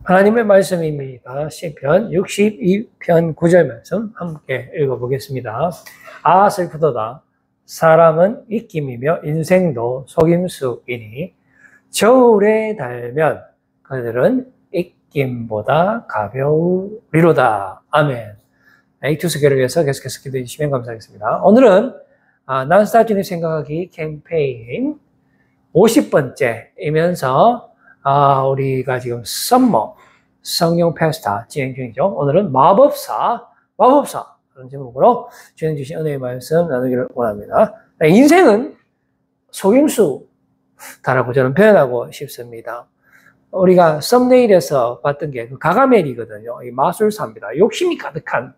하나님의 말씀입니다. 시편 62편 9절 말씀 함께 읽어보겠습니다. 아 슬프도다. 사람은 입김이며 인생도 속임수이니 저울에 달면 그들은 입김보다 가벼우리로다. 아멘. 이투스교를 위해서 계속해서 기도해 주시면 감사하겠습니다. 오늘은 난 스타준이 생각하기 캠페인 50번째이면서 우리가 지금 썸머 성령 페스타 진행 중이죠. 오늘은 마법사 그런 제목으로 진행 주신 은혜의 말씀 나누기를 원합니다. 인생은 속임수다라고 저는 표현하고 싶습니다. 우리가 썸네일에서 봤던 게 가가멜이거든요. 이 마술사입니다. 욕심이 가득한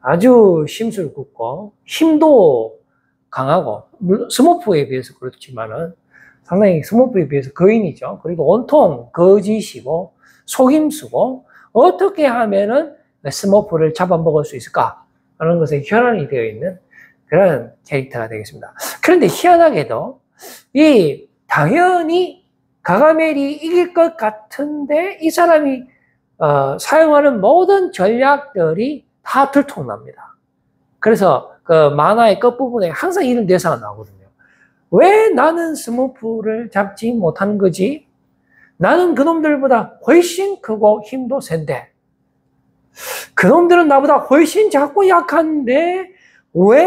아주 심술궂고 힘도 강하고 스머프에 비해서 그렇지만은 상당히 스머프에 비해서 거인이죠. 그리고 온통 거짓이고 속임수고 어떻게 하면은 스머프를 잡아먹을 수 있을까 하는 것에 혈안이 되어 있는 그런 캐릭터가 되겠습니다. 그런데 희한하게도 당연히 가가멜이 이길 것 같은데 이 사람이 사용하는 모든 전략들이 다 들통납니다. 그래서 그 만화의 끝부분에 항상 이런 대사가 나오거든요. 왜 나는 스머프를 잡지 못한 거지? 나는 그놈들보다 훨씬 크고 힘도 센데 그놈들은 나보다 훨씬 작고 약한데 왜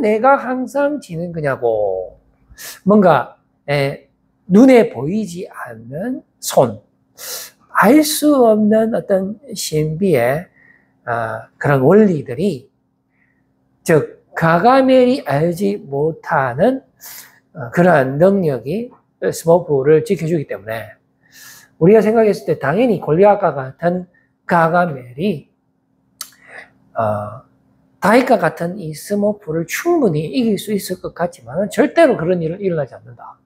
내가 항상 지는 거냐고. 뭔가 눈에 보이지 않는 손, 알 수 없는 어떤 신비의 그런 원리들이, 즉 가가멜이 알지 못하는 그러한 능력이 스머프를 지켜주기 때문에 우리가 생각했을 때 당연히 골리앗과 같은 가가멜이 다윗과 같은 이 스머프를 충분히 이길 수 있을 것 같지만 절대로 그런 일은 일어나지 않는다.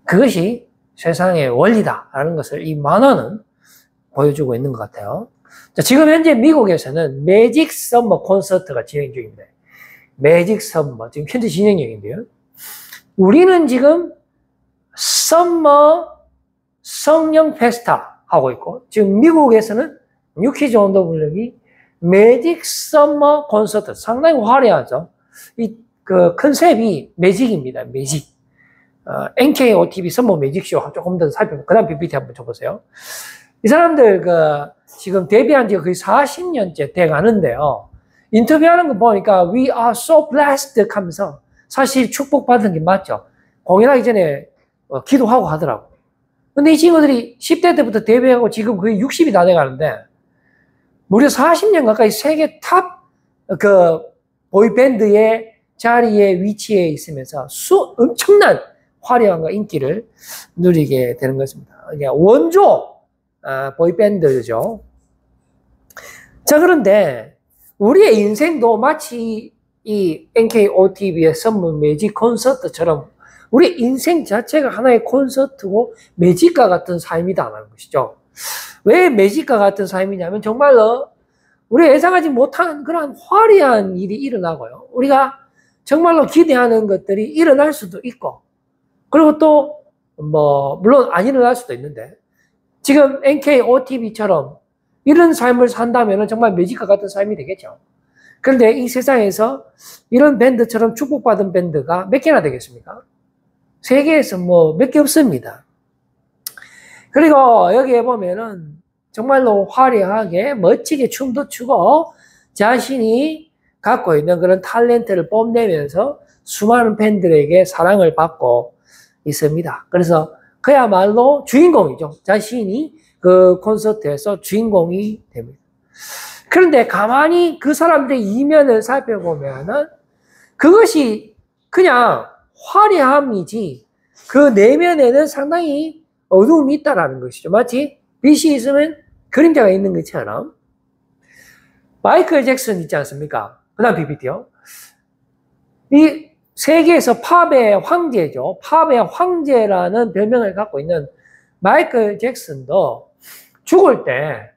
그것이 세상의 원리다라는 것을 이 만화는 보여주고 있는 것 같아요. 자, 지금 현재 미국에서는 매직 썸머 콘서트가 진행 중입니다. 매직 썸머 지금 현재 진행 중인데요. 우리는 지금 썸머 성령 페스타 하고 있고, 지금 미국에서는 뉴키즈 온 더 블럭이 매직 썸머 콘서트, 상당히 화려하죠. 그 컨셉이 매직입니다. 매직. NKOTV 썸머 매직쇼 조금 더 살펴보고, 그 다음 PPT 한번 줘보세요. 이 사람들 지금 데뷔한 지가 거의 40년째 돼 가는데요. 인터뷰하는 거 보니까 We are so blessed 하면서 사실 축복받은 게 맞죠. 공연하기 전에 기도하고 하더라고. 근데 이 친구들이 10대 때부터 데뷔하고 지금 거의 60이 다 돼가는데 무려 40년 가까이 세계 탑 보이밴드의 자리에 위치해 있으면서 엄청난 화려함과 인기를 누리게 되는 것입니다. 원조 보이밴드죠. 자, 그런데 우리의 인생도 마치 이 NKOTV의 썸머 매직 콘서트처럼 우리 인생 자체가 하나의 콘서트고 매직과 같은 삶이다라는 것이죠. 왜 매직과 같은 삶이냐면 정말로 우리가 예상하지 못한 그런 화려한 일이 일어나고요. 우리가 정말로 기대하는 것들이 일어날 수도 있고, 그리고 또 물론 안 일어날 수도 있는데, 지금 NKOTV처럼 이런 삶을 산다면 정말 매직과 같은 삶이 되겠죠. 그런데 이 세상에서 이런 밴드처럼 축복받은 밴드가 몇 개나 되겠습니까? 세계에서 몇 개 없습니다. 그리고 여기에 보면은 정말로 화려하게 멋지게 춤도 추고 자신이 갖고 있는 그런 탤런트를 뽐내면서 수많은 팬들에게 사랑을 받고 있습니다. 그래서 그야말로 주인공이죠. 자신이 그 콘서트에서 주인공이 됩니다. 그런데 가만히 그 사람들의 이면을 살펴보면은 그것이 그냥 화려함이지 그 내면에는 상당히 어두움이 있다라는 것이죠. 마치 빛이 있으면 그림자가 있는 것처럼. 마이클 잭슨 있지 않습니까? 그 다음 PPT요. 이 세계에서 팝의 황제죠. 팝의 황제라는 별명을 갖고 있는 마이클 잭슨도 죽을 때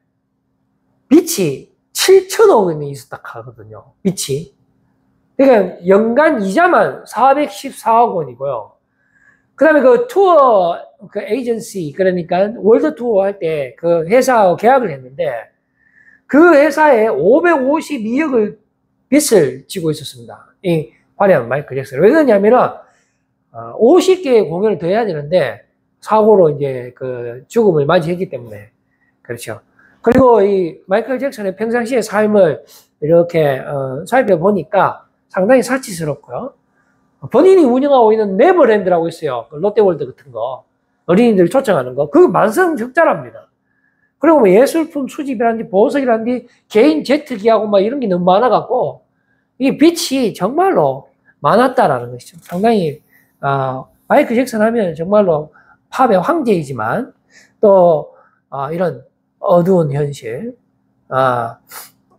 빛이 7천억 원이 있었다 하거든요. 빛이. 그러니까 연간 이자만 414억 원이고요. 그 다음에 그 투어 그 에이전시, 그러니까 월드 투어 할 때 그 회사하고 계약을 했는데 그 회사에 552억을 빚을 지고 있었습니다. 이 화려한 마이클 잭슨. 왜 그러냐면은 50개의 공연을 더 해야 되는데 사고로 이제 그 죽음을 맞이했기 때문에 그렇죠. 그리고 이 마이클 잭슨의 평상시의 삶을 이렇게 살펴보니까 상당히 사치스럽고요. 본인이 운영하고 있는 네버랜드라고 있어요. 롯데월드 같은 거. 어린이들 초청하는 거. 그거 만성적자랍니다. 그리고 뭐 예술품 수집이라든지 보석이라든지 개인 제트기하고 막 이런 게 너무 많아갖고 이 빚이 정말로 많았다라는 것이죠. 상당히 마이클 잭슨 하면 정말로 팝의 황제이지만 또 이런 어두운 현실,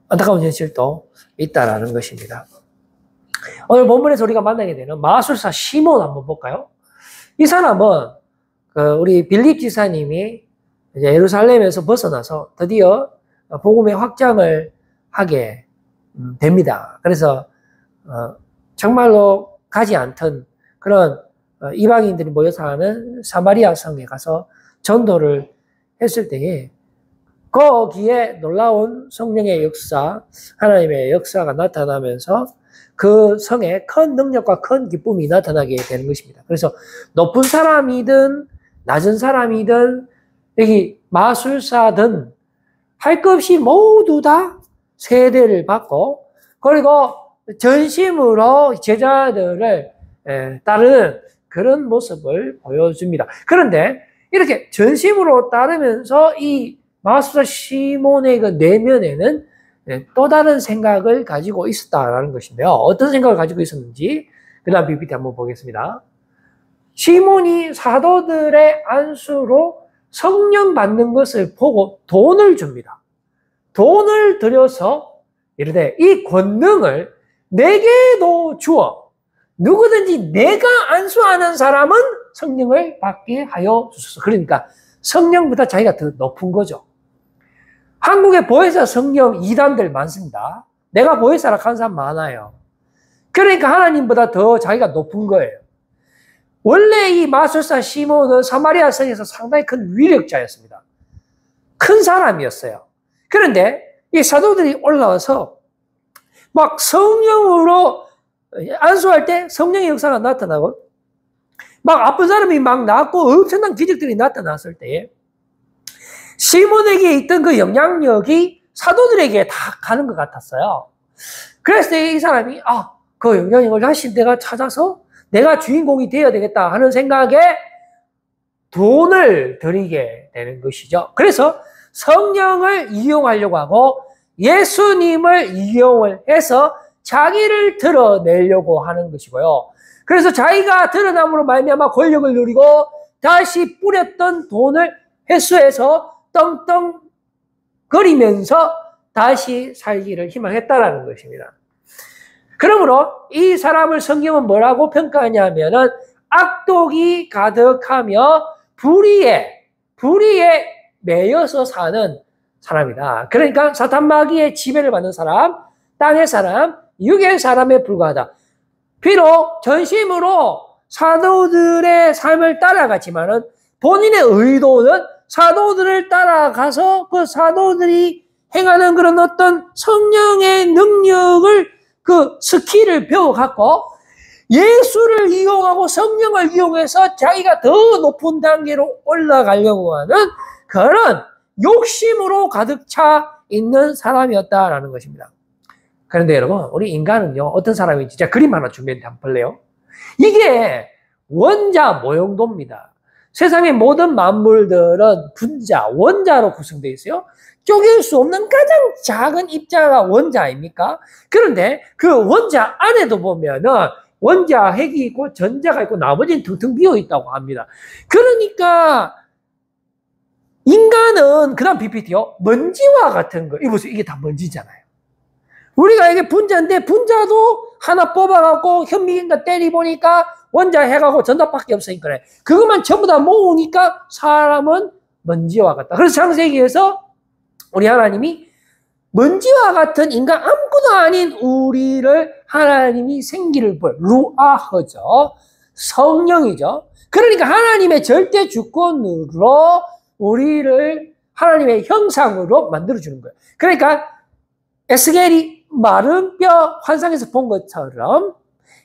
안타까운 현실도 있다라는 것입니다. 오늘 본문에서 우리가 만나게 되는 마술사 시몬 한번 볼까요? 이 사람은 우리 빌립 지사님이 이제 예루살렘에서 벗어나서 드디어 복음의 확장을 하게 됩니다. 그래서 정말로 가지 않던 그런 이방인들이 모여서 하는 사마리아 성에 가서 전도를 했을 때에 거기에 놀라운 성령의 역사, 하나님의 역사가 나타나면서 그 성에 큰 능력과 큰 기쁨이 나타나게 되는 것입니다. 그래서 높은 사람이든 낮은 사람이든 여기 마술사든 할 것 없이 모두 다 세례를 받고 그리고 전심으로 제자들을 따르는 그런 모습을 보여줍니다. 그런데 이렇게 전심으로 따르면서 이 마술사 시몬의 그 내면에는 또 다른 생각을 가지고 있었다라는 것인데요. 어떤 생각을 가지고 있었는지 그 다음 PPT 한번 보겠습니다. 시몬이 사도들의 안수로 성령 받는 것을 보고 돈을 줍니다. 돈을 들여서 이르되 이 권능을 내게도 주어 누구든지 내가 안수하는 사람은 성령을 받게 하여 주소서. 그러니까 성령보다 자기가 더 높은 거죠. 한국에 보혜사 성령 이단들 많습니다. 내가 보혜사라 하는 사람 많아요. 그러니까 하나님보다 더 자기가 높은 거예요. 원래 이 마술사 시몬은 사마리아 성에서 상당히 큰 위력자였습니다. 큰 사람이었어요. 그런데 이 사도들이 올라와서 막 성령으로 안수할 때 성령의 역사가 나타나고 막 아픈 사람이 막 낫고 엄청난 기적들이 나타났을 때에 시몬에게 있던 그 영향력이 사도들에게 다 가는 것 같았어요. 그래서 이 사람이 그 영향력을 다시 내가 찾아서 내가 주인공이 되어야 되겠다 하는 생각에 돈을 들이게 되는 것이죠. 그래서 성령을 이용하려고 하고 예수님을 이용을 해서 자기를 드러내려고 하는 것이고요. 그래서 자기가 드러남으로 말미암아 권력을 누리고 다시 뿌렸던 돈을 회수해서 떵떵거리면서 다시 살기를 희망했다라는 것입니다. 그러므로 이 사람을 성경은 뭐라고 평가하냐면은 악독이 가득하며 불의에 매여서 사는 사람이다. 그러니까 사탄 마귀의 지배를 받는 사람, 땅의 사람, 육의 사람에 불과하다. 비록 전심으로 사도들의 삶을 따라갔지만은 본인의 의도는 사도들을 따라가서 그 사도들이 행하는 그런 어떤 성령의 능력을 그 스킬을 배워갖고 예수를 이용하고 성령을 이용해서 자기가 더 높은 단계로 올라가려고 하는 그런 욕심으로 가득 차 있는 사람이었다라는 것입니다. 그런데 여러분, 우리 인간은요, 어떤 사람인지 제가 그림 하나 준비했는데 한번 볼래요? 이게 원자 모형도입니다. 세상의 모든 만물들은 분자, 원자로 구성되어 있어요. 쪼갤 수 없는 가장 작은 입자가 원자 아닙니까? 그런데 그 원자 안에도 보면은 원자 핵이 있고 전자가 있고 나머지는 텅텅 비어 있다고 합니다. 그러니까 인간은 그다음 PPT요. 먼지와 같은 거. 이거 보세요. 이게 다 먼지잖아요. 우리가 이게 분자인데 분자도 하나 뽑아갖고 현미경과 때리보니까 원자 핵하고 전자밖에 없으니까 그래. 그것만 전부 다 모으니까 사람은 먼지와 같다. 그래서 창세기에서 우리 하나님이 먼지와 같은 인간 아무것도 아닌 우리를 하나님이 생기를 불 루아흐죠. 성령이죠. 그러니까 하나님의 절대 주권으로 우리를 하나님의 형상으로 만들어주는 거예요. 그러니까 에스겔이 마른 뼈 환상에서 본 것처럼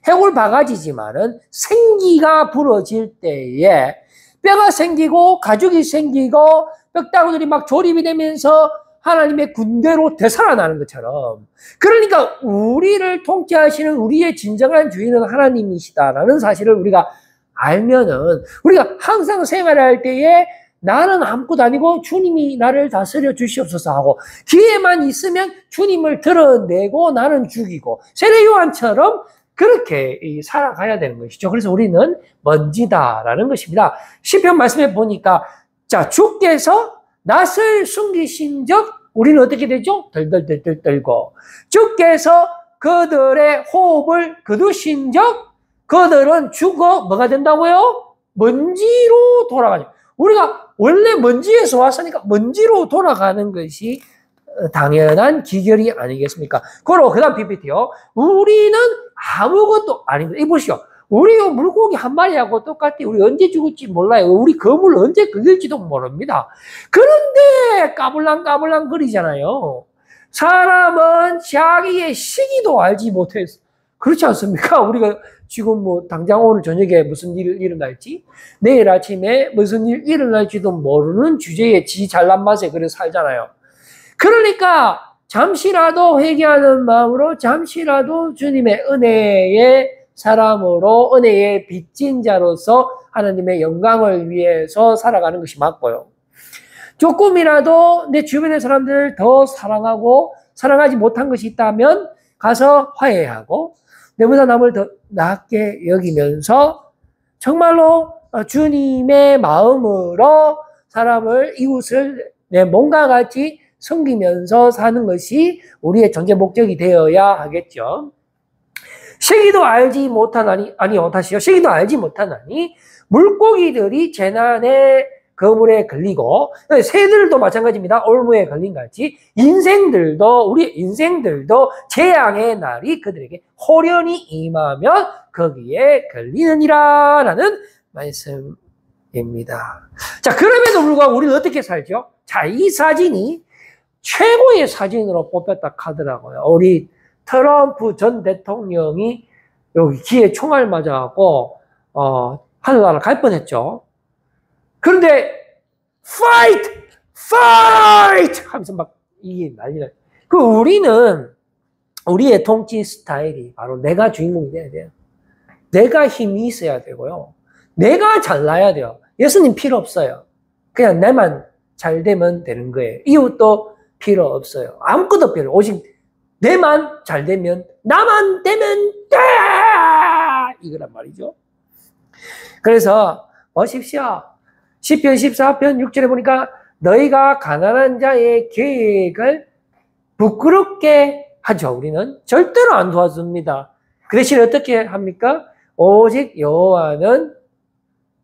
해골 바가지지만은 생기가 부러질 때에 뼈가 생기고 가죽이 생기고 뼈다구들이 막 조립이 되면서 하나님의 군대로 되살아나는 것처럼, 그러니까 우리를 통치하시는 우리의 진정한 주인은 하나님이시다라는 사실을 우리가 알면은 우리가 항상 생활할 때에 나는 아무것도 아니고 주님이 나를 다스려 주시옵소서 하고, 기회만 있으면 주님을 드러내고 나는 죽이고, 세례 요한처럼 그렇게 살아가야 되는 것이죠. 그래서 우리는 먼지다라는 것입니다. 시편 말씀에 보니까, 자, 주께서 낯을 숨기신 적 우리는 어떻게 되죠? 덜덜덜덜 떨고, 주께서 그들의 호흡을 거두신 적 그들은 죽어 뭐가 된다고요? 먼지로 돌아가죠. 우리가 원래 먼지에서 왔으니까 먼지로 돌아가는 것이 당연한 기결이 아니겠습니까? 그 다음 PPT요. 우리는 아무것도 아닙니다. 이보시오. 우리 물고기 한 마리하고 똑같이 우리 언제 죽을지 몰라요. 우리 거물 언제 걸릴지도 모릅니다. 그런데 까불랑까불랑 거리잖아요. 사람은 자기의 시기도 알지 못해서, 그렇지 않습니까? 우리가 지금 뭐 당장 오늘 저녁에 무슨 일 일어날지, 내일 아침에 무슨 일 일어날지도 모르는 주제에 지 잘난 맛에 그래 살잖아요. 그러니까 잠시라도 회개하는 마음으로, 잠시라도 주님의 은혜의 사람으로, 은혜의 빚진 자로서 하나님의 영광을 위해서 살아가는 것이 맞고요. 조금이라도 내 주변의 사람들을 더 사랑하고 사랑하지 못한 것이 있다면 가서 화해하고, 내보다 남을 더 낫게 여기면서 정말로 주님의 마음으로 사람을, 이웃을 내 몸과 같이 섬기면서 사는 것이 우리의 존재 목적이 되어야 하겠죠. 시기도 알지 못하나니, 다시요. 시기도 알지 못하나니 물고기들이 재난에 거물에 걸리고, 새들도 마찬가지입니다. 올무에 걸린 같이 우리 인생들도 재앙의 날이 그들에게 호련히 임하면 거기에 걸리느니라 라는 말씀입니다. 자, 그럼에도 불구하고 우리는 어떻게 살죠? 자, 이 사진이 최고의 사진으로 뽑혔다 하더라고요. 우리 트럼프 전 대통령이 여기 귀에 총알 맞아갖고 하늘나라 갈 뻔했죠. 그런데 fight 하면서 막 이게 난리나. 우리는 우리의 통치 스타일이 바로 내가 주인공이 돼야 돼요. 내가 힘이 있어야 되고요. 내가 잘나야 돼요. 예수님 필요 없어요. 그냥 내만 잘 되면 되는 거예요. 이웃도 필요 없어요. 아무것도 필요 없어요. 오직 내만 잘 되면, 나만 되면 돼! 이거란 말이죠. 그래서 보십시오. 시편 14편 6절에 보니까 너희가 가난한 자의 계획을 부끄럽게 하죠. 우리는 절대로 안 도와줍니다. 그 대신 어떻게 합니까? 오직 여호와는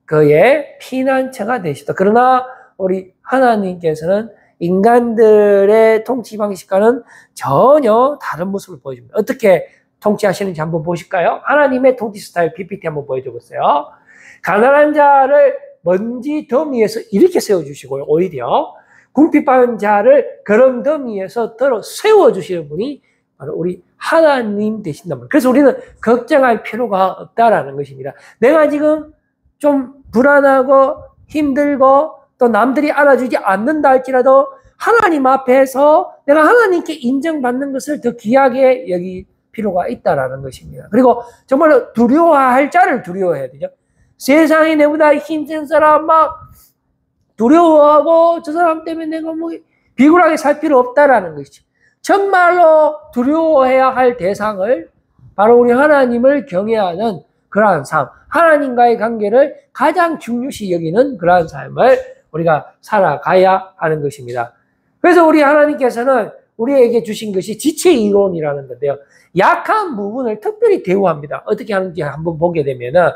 그의 피난처가 되시다. 그러나 우리 하나님께서는 인간들의 통치 방식과는 전혀 다른 모습을 보여줍니다. 어떻게 통치하시는지 한번 보실까요? 하나님의 통치 스타일 PPT 한번 보여줘 보세요. 가난한 자를 먼지 더미에서 이렇게 세워주시고요. 오히려 궁핍한 자를 그런 더미에서 들어 세워주시는 분이 바로 우리 하나님 되신단 말이에요. 그래서 우리는 걱정할 필요가 없다라는 것입니다. 내가 지금 좀 불안하고 힘들고 또 남들이 알아주지 않는다 할지라도 하나님 앞에서 내가 하나님께 인정받는 것을 더 귀하게 여길 필요가 있다라는 것입니다. 그리고 정말로 두려워할 자를 두려워해야 되죠. 세상에 내보다 힘센 사람 막 두려워하고 저 사람 때문에 내가 뭐 비굴하게 살 필요 없다라는 것이죠. 정말로 두려워해야 할 대상을 바로 우리 하나님을 경외하는 그러한 삶, 하나님과의 관계를 가장 중요시 여기는 그러한 삶을 우리가 살아가야 하는 것입니다. 그래서 우리 하나님께서는 우리에게 주신 것이 지체 이론이라는 건데요. 약한 부분을 특별히 대우합니다. 어떻게 하는지 한번 보게 되면은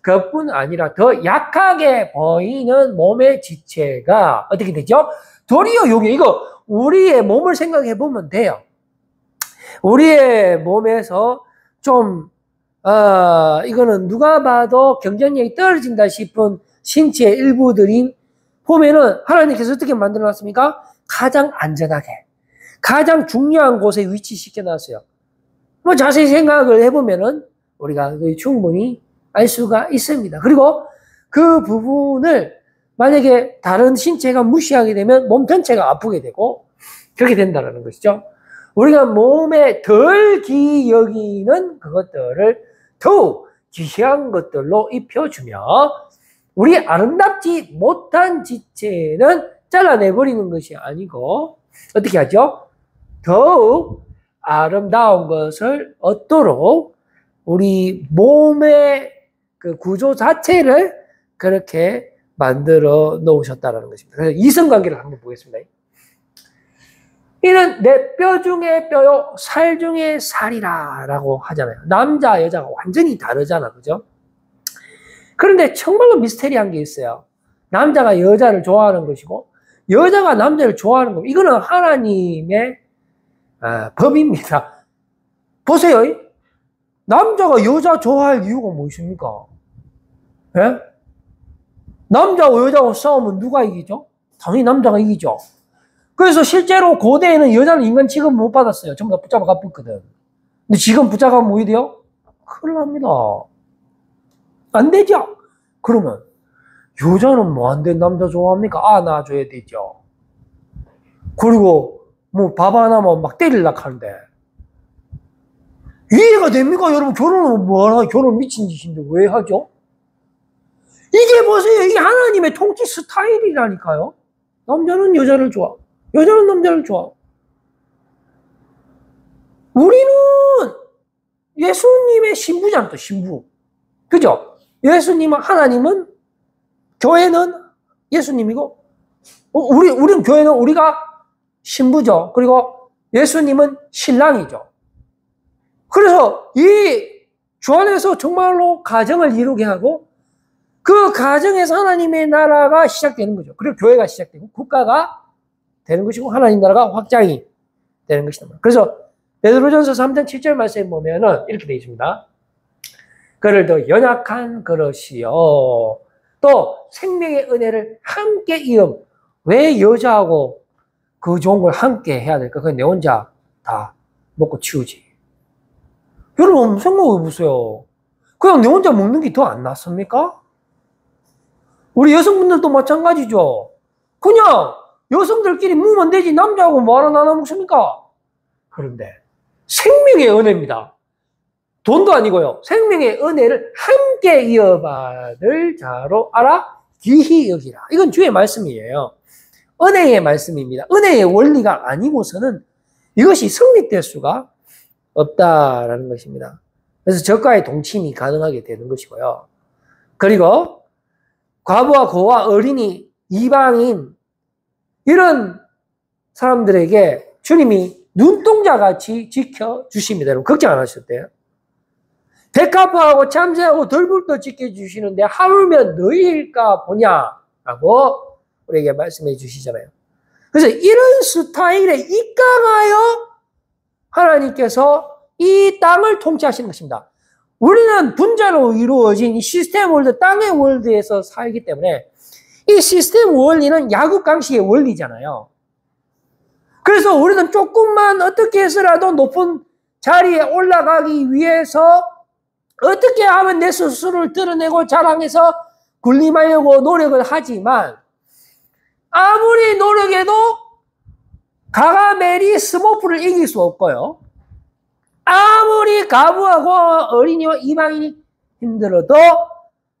그뿐 아니라 더 약하게 보이는 몸의 지체가 어떻게 되죠? 도리어 요게 이거 우리의 몸을 생각해 보면 돼요. 우리의 몸에서 좀 이거는 누가 봐도 경쟁력이 떨어진다 싶은 신체의 일부들이 보면은 하나님께서 어떻게 만들어 놨습니까? 가장 안전하게, 가장 중요한 곳에 위치시켜 놨어요. 뭐 자세히 생각을 해보면은 우리가 충분히 알 수가 있습니다. 그리고 그 부분을 만약에 다른 신체가 무시하게 되면 몸 전체가 아프게 되고 그렇게 된다는 것이죠. 우리가 몸에 덜 귀히 여기는 그것들을 더욱 귀한 것들로 입혀주며 우리 아름답지 못한 지체는 잘라내버리는 것이 아니고 어떻게 하죠? 더욱 아름다운 것을 얻도록 우리 몸의 그 구조 자체를 그렇게 만들어 놓으셨다는 것입니다. 그래서 이성관계를 한번 보겠습니다. 이는 내 뼈 중에 뼈요, 살 중에 살이라 라고 하잖아요. 남자, 여자가 완전히 다르잖아. 그죠? 그런데 정말로 미스테리한 게 있어요. 남자가 여자를 좋아하는 것이고, 여자가 남자를 좋아하는 것. 이거는 하나님의 법입니다. 보세요. 남자가 여자 좋아할 이유가 무엇입니까? 예? 남자와 여자가 싸우면 누가 이기죠? 당연히 남자가 이기죠. 그래서 실제로 고대에는 여자는 인간 취급 못 받았어요. 전부 다 붙잡아 갔거든. 근데 지금 붙잡아가면 뭐 돼요? 큰일 납니다. 안 되죠? 그러면 여자는 뭐 안 된 남자 좋아합니까? 안아줘야 되죠. 그리고 뭐 밥 하나만 막 때리려고 하는데 이해가 됩니까? 여러분 결혼은 뭐하나? 결혼 미친 짓인데 왜 하죠? 이게 보세요. 이게 하나님의 통치 스타일이라니까요. 남자는 여자를 좋아. 여자는 남자를 좋아. 우리는 예수님의 신부잖아, 또 신부. 그죠? 예수님은, 하나님은, 교회는 예수님이고, 우리는 교회는 우리가 신부죠. 그리고 예수님은 신랑이죠. 그래서 이 주 안에서 정말로 가정을 이루게 하고, 그 가정에서 하나님의 나라가 시작되는 거죠. 그리고 교회가 시작되고, 국가가 되는 것이고 하나님 나라가 확장이 되는 것이다. 그래서 베드로전서 3장 7절 말씀에 보면은 이렇게 되어 있습니다. 그를 더 연약한 그릇이요 또 생명의 은혜를 함께 이음. 왜 여자하고 그 좋은 걸 함께 해야 될까? 그건 내 혼자 다 먹고 치우지. 여러분 생각해 보세요. 그냥 내 혼자 먹는 게 더 안 낫습니까? 우리 여성분들도 마찬가지죠. 그냥 여성들끼리 먹으면 되지 남자하고 뭐하러 나눠 먹습니까? 그런데 생명의 은혜입니다. 돈도 아니고요. 생명의 은혜를 함께 이어받을 자로 알아 귀히 여기라. 이건 주의 말씀이에요. 은혜의 말씀입니다. 은혜의 원리가 아니고서는 이것이 성립될 수가 없다라는 것입니다. 그래서 저가의 동침이 가능하게 되는 것이고요. 그리고 과부와 고와 어린이, 이방인 이런 사람들에게 주님이 눈동자같이 지켜주십니다. 여러분 걱정 안 하셔도 돼요. 백합화하고 참새하고 덜불도 지켜주시는데 하물며 너희일까 보냐라고 우리에게 말씀해 주시잖아요. 그래서 이런 스타일에 입각하여 하나님께서 이 땅을 통치하시는 것입니다. 우리는 분자로 이루어진 이 시스템 월드, 땅의 월드에서 살기 때문에 이 시스템 원리는 야구강식의 원리잖아요. 그래서 우리는 조금만 어떻게 해서라도 높은 자리에 올라가기 위해서 어떻게 하면 내 스스로를 드러내고 자랑해서 군림하려고 노력을 하지만 아무리 노력해도 가가멜이 스머프를 이길 수 없고요. 아무리 가부하고 어린이와 이방인이 힘들어도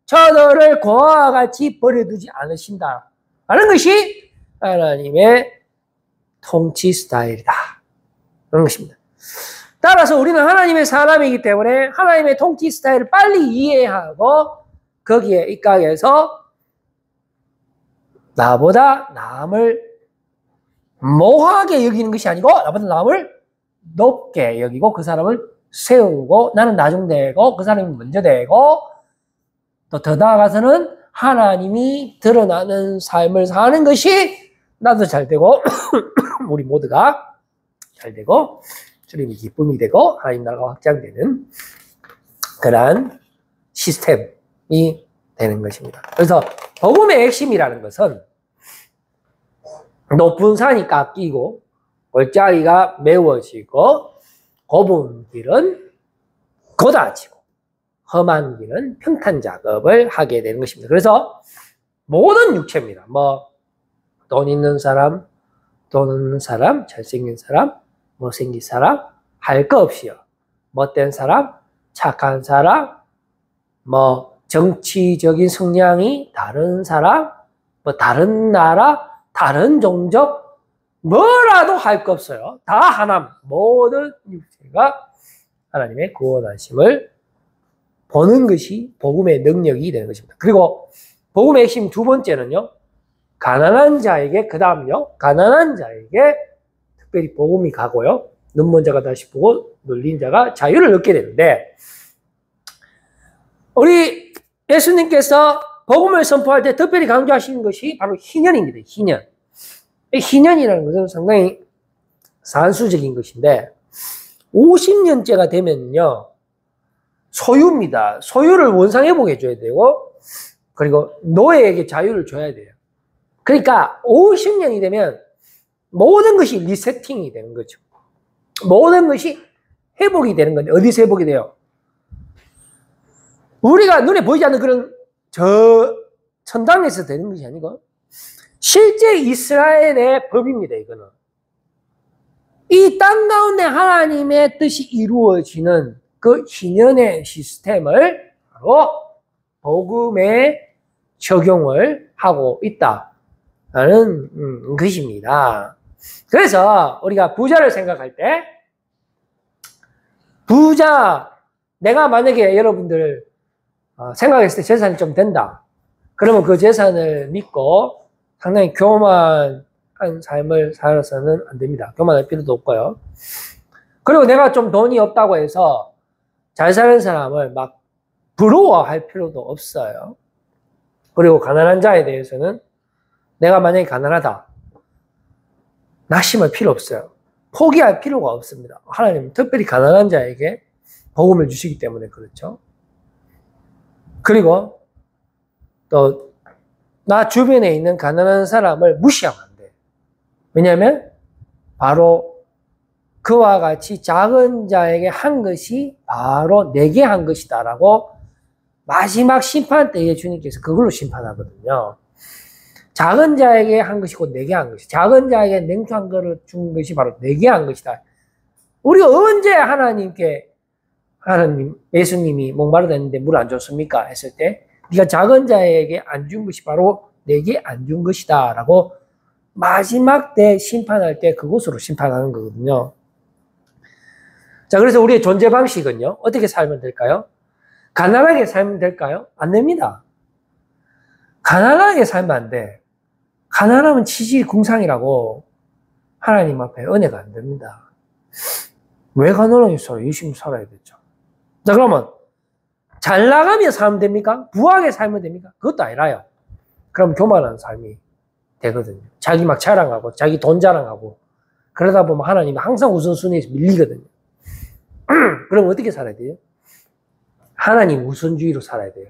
저들을 고아와 같이 버려두지 않으신다 라는 것이 하나님의 통치 스타일이다 그런 것입니다. 따라서 우리는 하나님의 사람이기 때문에 하나님의 통치 스타일을 빨리 이해하고 거기에 입각해서 나보다 남을 모하게 여기는 것이 아니고 나보다 남을 높게 여기고 그 사람을 세우고 나는 나중되고 그 사람이 먼저 되고 또 더 나아가서는 하나님이 드러나는 삶을 사는 것이 나도 잘 되고 우리 모두가 잘 되고 주님이 기쁨이 되고 하나님 나라가 확장되는 그러한 시스템이 되는 것입니다. 그래서 복음의 핵심이라는 것은 높은 산이 깎이고 골짜기가 메워지고 좁은 길은 곧아지고 험한 길은 평탄 작업을 하게 되는 것입니다. 그래서 모든 육체입니다. 돈 있는 사람, 돈 없는 사람, 잘생긴 사람, 못생긴 사람, 할 거 없이요. 못된 사람, 착한 사람, 정치적인 성향이 다른 사람, 다른 나라, 다른 종족, 뭐라도 할 거 없어요. 다 하나, 모든 육체가 하나님의 구원하심을 보는 것이 복음의 능력이 되는 것입니다. 그리고 복음의 핵심 두 번째는요, 가난한 자에게, 그 다음요, 가난한 자에게 특별히 복음이 가고요, 눈먼 자가 다시 보고 눌린 자가 자유를 얻게 되는데, 우리 예수님께서 복음을 선포할 때 특별히 강조하시는 것이 바로 희년입니다. 희년. 희년이라는 것은 상당히 산수적인 것인데 50년째가 되면요 소유입니다. 소유를 원상회복해 줘야 되고 그리고 노예에게 자유를 줘야 돼요. 그러니까 50년이 되면 모든 것이 리세팅이 되는 거죠. 모든 것이 회복이 되는 건데 어디서 회복이 돼요? 우리가 눈에 보이지 않는 그런 천당에서 되는 것이 아니고 실제 이스라엘의 법입니다. 이거는 이 땅 가운데 하나님의 뜻이 이루어지는 그 희년의 시스템을 바로 복음에 적용을 하고 있다는 것입니다. 그래서 우리가 부자를 생각할 때 내가 만약에 여러분들 생각했을 때 재산이 좀 된다. 그러면 그 재산을 믿고 상당히 교만한 삶을 살아서는 안 됩니다. 교만할 필요도 없고요. 그리고 내가 좀 돈이 없다고 해서 잘 사는 사람을 막 부러워할 필요도 없어요. 그리고 가난한 자에 대해서는 내가 만약에 가난하다. 낙심할 필요 없어요. 포기할 필요가 없습니다. 하나님은 특별히 가난한 자에게 복음을 주시기 때문에 그렇죠. 그리고 또 나 주변에 있는 가난한 사람을 무시하면 안 돼. 왜냐하면 바로 그와 같이 작은 자에게 한 것이 바로 내게 한 것이다라고 마지막 심판 때에 주님께서 그걸로 심판하거든요. 작은 자에게 한 것이 곧 내게 한 것이. 작은 자에게 냉수 한 그릇 준 것이 바로 내게 한 것이다. 우리가 언제 예수님이 목마르다 했는데 물 안 줬습니까? 했을 때 네가 작은 자에게 안 준 것이 바로 내게 안 준 것이다 라고 마지막 때 심판할 때 그것으로 심판하는 거거든요. 자, 그래서 우리의 존재 방식은요, 어떻게 살면 될까요? 가난하게 살면 될까요? 안 됩니다. 가난하게 살면 안 돼. 가난하면 치질궁상이라고 하나님 앞에 은혜가 안 됩니다. 왜 가난하게 살아요? 열심히 살아야겠죠. 자, 그러면 잘 나가면 살면 됩니까? 부하게 살면 됩니까? 그것도 아니라요. 그럼 교만한 삶이 되거든요. 자기 막 자랑하고 자기 돈 자랑하고 그러다 보면 하나님이 항상 우선순위에서 밀리거든요. 그럼 어떻게 살아야 돼요? 하나님 우선주의로 살아야 돼요.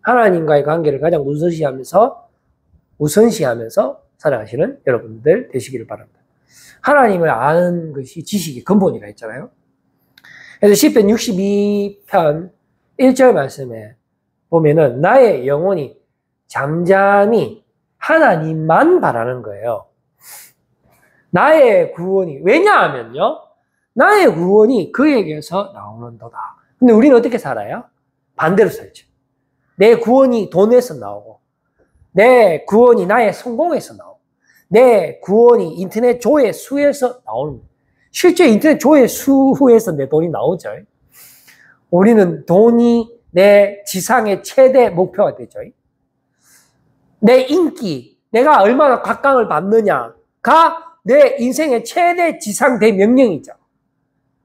하나님과의 관계를 가장 우선시하면서 살아가시는 여러분들 되시기를 바랍니다. 하나님을 아는 것이 지식의 근본이라 했잖아요. 그래서 시편 62편 1절 말씀에 보면은 나의 영혼이 잠잠히 하나님만 바라는 거예요. 나의 구원이, 왜냐하면요, 나의 구원이 그에게서 나오는도다. 근데 우리는 어떻게 살아요? 반대로 살죠. 내 구원이 돈에서 나오고, 내 구원이 나의 성공에서 나오고, 내 구원이 인터넷 조회수에서 나오는 거예요. 실제 인터넷 조회수에서 내 돈이 나오죠. 우리는 돈이 내 지상의 최대 목표가 되죠. 내 인기, 내가 얼마나 각광을 받느냐가 내 인생의 최대 지상 대명령이죠.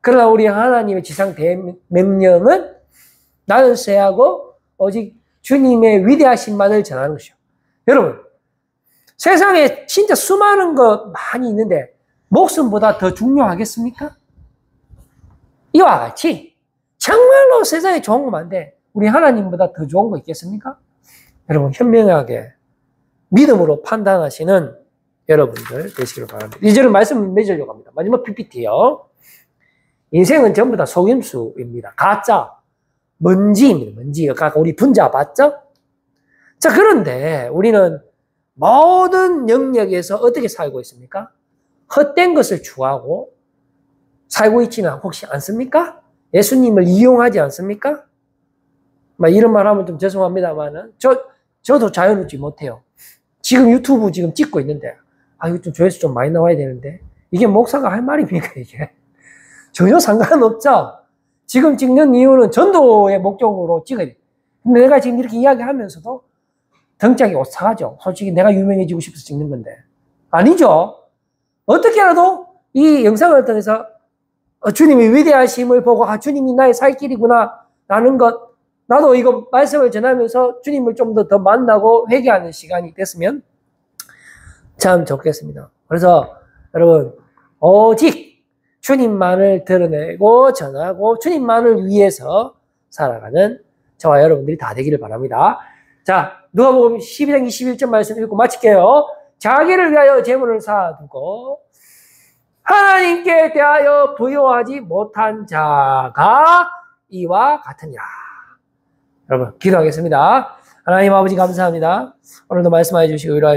그러나 우리 하나님의 지상 대명령은 나는 쇠하고 오직 주님의 위대하신만을 전하는 것이요. 여러분, 세상에 진짜 수많은 것 많이 있는데 목숨보다 더 중요하겠습니까? 이와 같이 정말로 세상에 좋은 거 많은데 우리 하나님보다 더 좋은 거 있겠습니까? 여러분 현명하게 믿음으로 판단하시는 여러분들 되시길 바랍니다. 이제는 말씀을 맺으려고 합니다. 마지막 PPT요. 인생은 전부 다 속임수입니다. 가짜, 먼지입니다. 먼지. 아까 우리 분자 봤죠? 자, 그런데 우리는 모든 영역에서 어떻게 살고 있습니까? 헛된 것을 추구하고 살고 있지는 혹시 않습니까? 예수님을 이용하지 않습니까? 막 이런 말 하면 좀 죄송합니다만은 저도 자유롭지 못해요. 지금 유튜브 지금 찍고 있는데 이거 좀 조회수 좀 많이 나와야 되는데 이게 목사가 할 말입니까 이게? 전혀 상관없죠. 지금 찍는 이유는 전도의 목적으로 찍어야 돼. 근데 내가 지금 이렇게 이야기하면서도 등짝이 오싹하죠. 솔직히 내가 유명해지고 싶어서 찍는 건데. 아니죠. 어떻게라도 이 영상을 통해서 주님의 위대하심을 보고 주님이 나의 살 길이구나 라는 것, 나도 이거 말씀을 전하면서 주님을 좀 더 만나고 회개하는 시간이 됐으면 참 좋겠습니다. 그래서 여러분 오직 주님만을 드러내고 전하고 주님만을 위해서 살아가는 저와 여러분들이 다 되기를 바랍니다. 자, 누가복음 12장 21절 말씀 읽고 마칠게요. 자기를 위하여 재물을 쌓아두고 하나님께 대하여 부여하지 못한 자가 이와 같으니라. 여러분 기도하겠습니다. 하나님 아버지 감사합니다. 오늘도 말씀해 주시고 위로해 주시고